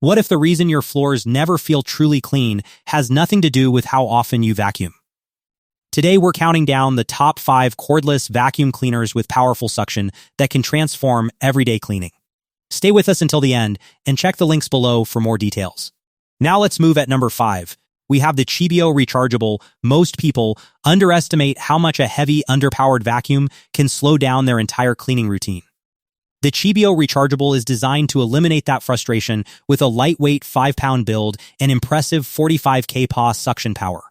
What if the reason your floors never feel truly clean has nothing to do with how often you vacuum? Today we're counting down the top 5 cordless vacuum cleaners with powerful suction that can transform everyday cleaning. Stay with us until the end and check the links below for more details. Now let's move at number 5. We have the Chibio Rechargeable. Most people underestimate how much a heavy, underpowered vacuum can slow down their entire cleaning routine. The Chibio Rechargeable is designed to eliminate that frustration with a lightweight 5-pound build and impressive 45 kPa suction power.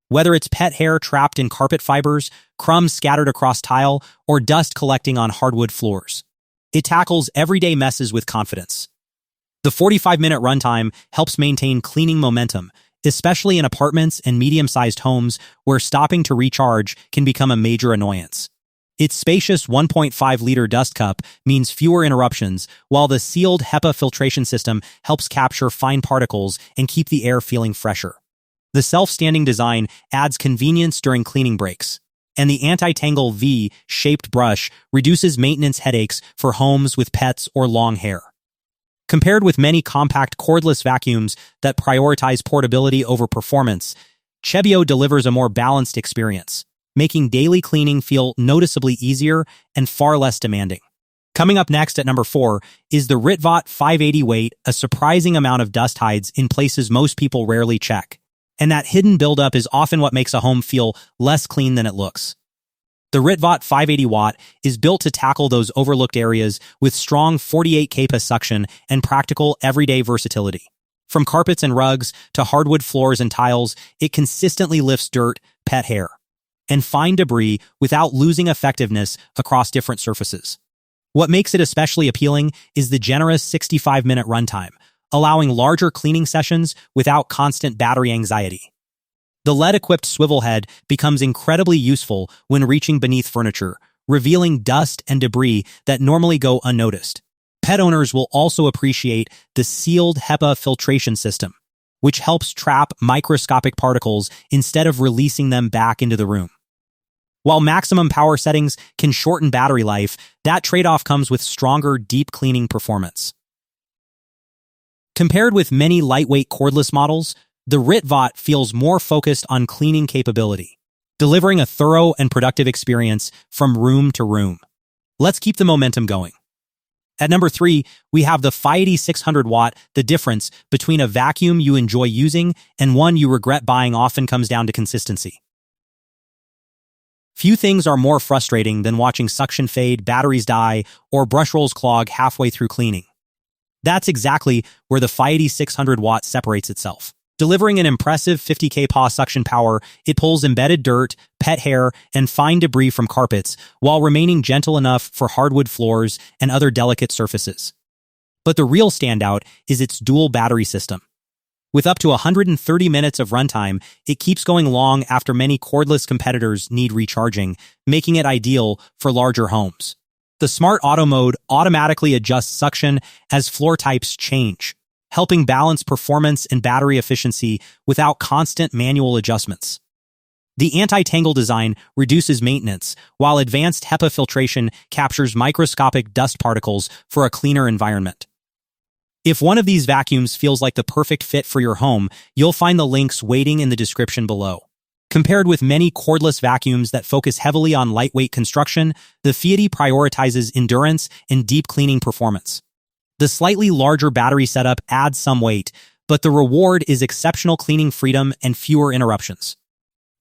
Whether it's pet hair trapped in carpet fibers, crumbs scattered across tile, or dust collecting on hardwood floors, it tackles everyday messes with confidence. The 45-minute runtime helps maintain cleaning momentum, especially in apartments and medium-sized homes where stopping to recharge can become a major annoyance. Its spacious 1.5-liter dust cup means fewer interruptions, while the sealed HEPA filtration system helps capture fine particles and keep the air feeling fresher. The self-standing design adds convenience during cleaning breaks, and the anti-tangle V-shaped brush reduces maintenance headaches for homes with pets or long hair. Compared with many compact cordless vacuums that prioritize portability over performance, Chibio delivers a more balanced experience, making daily cleaning feel noticeably easier and far less demanding. Coming up next at number 4 is the Rittvot 580 weight, a surprising amount of dust hides in places most people rarely check. And that hidden buildup is often what makes a home feel less clean than it looks. The Rittvot 580 watt is built to tackle those overlooked areas with strong 48 kPa suction and practical everyday versatility. From carpets and rugs to hardwood floors and tiles, it consistently lifts dirt, pet hair, and fine debris without losing effectiveness across different surfaces. What makes it especially appealing is the generous 65-minute runtime, allowing larger cleaning sessions without constant battery anxiety. The LED-equipped swivel head becomes incredibly useful when reaching beneath furniture, revealing dust and debris that normally go unnoticed. Pet owners will also appreciate the sealed HEPA filtration system, which helps trap microscopic particles instead of releasing them back into the room. While maximum power settings can shorten battery life, that trade-off comes with stronger deep cleaning performance. Compared with many lightweight cordless models, the Rittvot feels more focused on cleaning capability, delivering a thorough and productive experience from room to room. Let's keep the momentum going. At number 3, we have the 580 600 watt. The difference between a vacuum you enjoy using and one you regret buying often comes down to consistency. Few things are more frustrating than watching suction fade, batteries die, or brush rolls clog halfway through cleaning. That's exactly where the 580 600 watt separates itself. Delivering an impressive 50 kPa suction power, it pulls embedded dirt, pet hair, and fine debris from carpets while remaining gentle enough for hardwood floors and other delicate surfaces. But the real standout is its dual battery system. With up to 130 minutes of runtime, it keeps going long after many cordless competitors need recharging, making it ideal for larger homes. The Smart Auto mode automatically adjusts suction as floor types change, helping balance performance and battery efficiency without constant manual adjustments. The anti-tangle design reduces maintenance, while advanced HEPA filtration captures microscopic dust particles for a cleaner environment. If one of these vacuums feels like the perfect fit for your home, you'll find the links waiting in the description below. Compared with many cordless vacuums that focus heavily on lightweight construction, the 580 prioritizes endurance and deep cleaning performance. The slightly larger battery setup adds some weight, but the reward is exceptional cleaning freedom and fewer interruptions.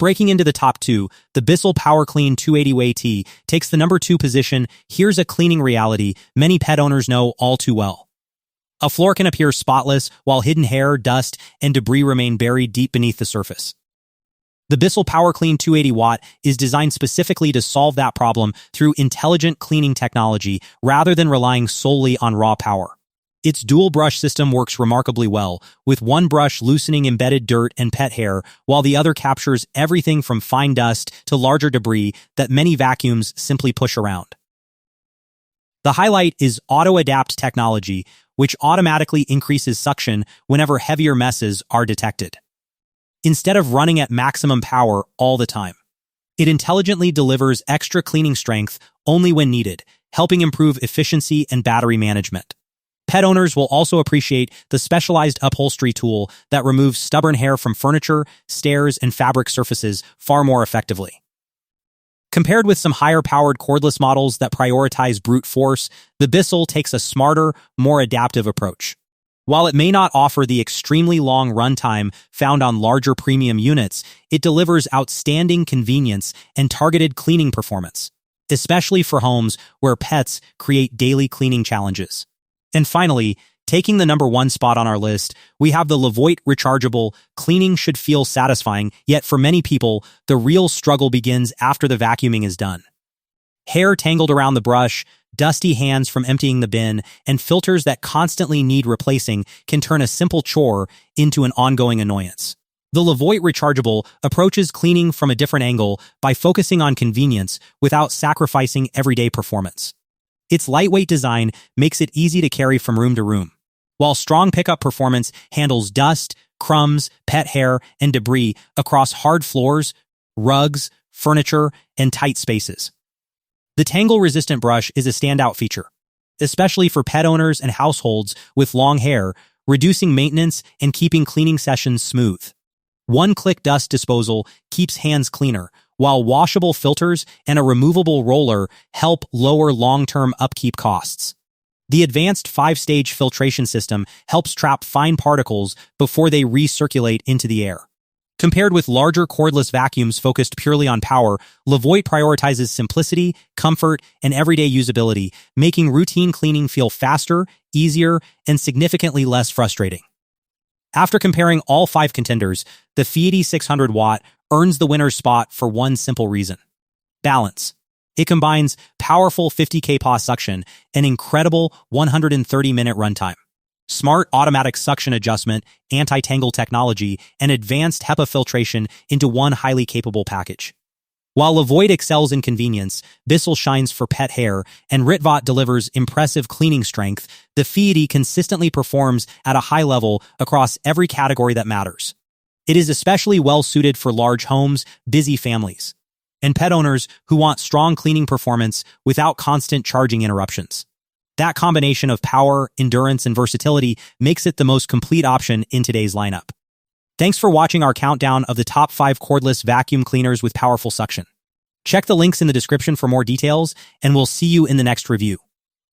Breaking into the top 2, the Bissell PowerClean 280 AT takes the number 2 position. Here's a cleaning reality many pet owners know all too well. A floor can appear spotless while hidden hair, dust, and debris remain buried deep beneath the surface. The Bissell PowerClean 280 watt is designed specifically to solve that problem through intelligent cleaning technology rather than relying solely on raw power. Its dual brush system works remarkably well, with one brush loosening embedded dirt and pet hair, while the other captures everything from fine dust to larger debris that many vacuums simply push around. The highlight is auto-adapt technology, which automatically increases suction whenever heavier messes are detected. Instead of running at maximum power all the time, it intelligently delivers extra cleaning strength only when needed, helping improve efficiency and battery management. Pet owners will also appreciate the specialized upholstery tool that removes stubborn hair from furniture, stairs, and fabric surfaces far more effectively. Compared with some higher-powered cordless models that prioritize brute force, the Bissell takes a smarter, more adaptive approach. While it may not offer the extremely long runtime found on larger premium units, it delivers outstanding convenience and targeted cleaning performance, especially for homes where pets create daily cleaning challenges. And finally, taking the number 1 spot on our list, we have the LEVOIT rechargeable. Cleaning should feel satisfying, yet for many people, the real struggle begins after the vacuuming is done. Hair tangled around the brush, dusty hands from emptying the bin, and filters that constantly need replacing can turn a simple chore into an ongoing annoyance. The LEVOIT rechargeable approaches cleaning from a different angle by focusing on convenience without sacrificing everyday performance. Its lightweight design makes it easy to carry from room to room, while strong pickup performance handles dust, crumbs, pet hair, and debris across hard floors, rugs, furniture, and tight spaces. The tangle-resistant brush is a standout feature, especially for pet owners and households with long hair, reducing maintenance and keeping cleaning sessions smooth. One-click dust disposal keeps hands cleaner, while washable filters and a removable roller help lower long-term upkeep costs. The advanced 5-stage filtration system helps trap fine particles before they recirculate into the air. Compared with larger cordless vacuums focused purely on power, LEVOIT prioritizes simplicity, comfort, and everyday usability, making routine cleaning feel faster, easier, and significantly less frustrating. After comparing all 5 contenders, the LEVOIT 600-watt earns the winner's spot for one simple reason: balance. It combines powerful 50 kPa suction and incredible 130-minute runtime, smart automatic suction adjustment, anti-tangle technology, and advanced HEPA filtration into one highly capable package. While LEVOIT excels in convenience, Bissell shines for pet hair, and Rittvot delivers impressive cleaning strength, the LEVOIT consistently performs at a high level across every category that matters. It is especially well-suited for large homes, busy families, and pet owners who want strong cleaning performance without constant charging interruptions. That combination of power, endurance, and versatility makes it the most complete option in today's lineup. Thanks for watching our countdown of the top 5 cordless vacuum cleaners with powerful suction. Check the links in the description for more details, and we'll see you in the next review.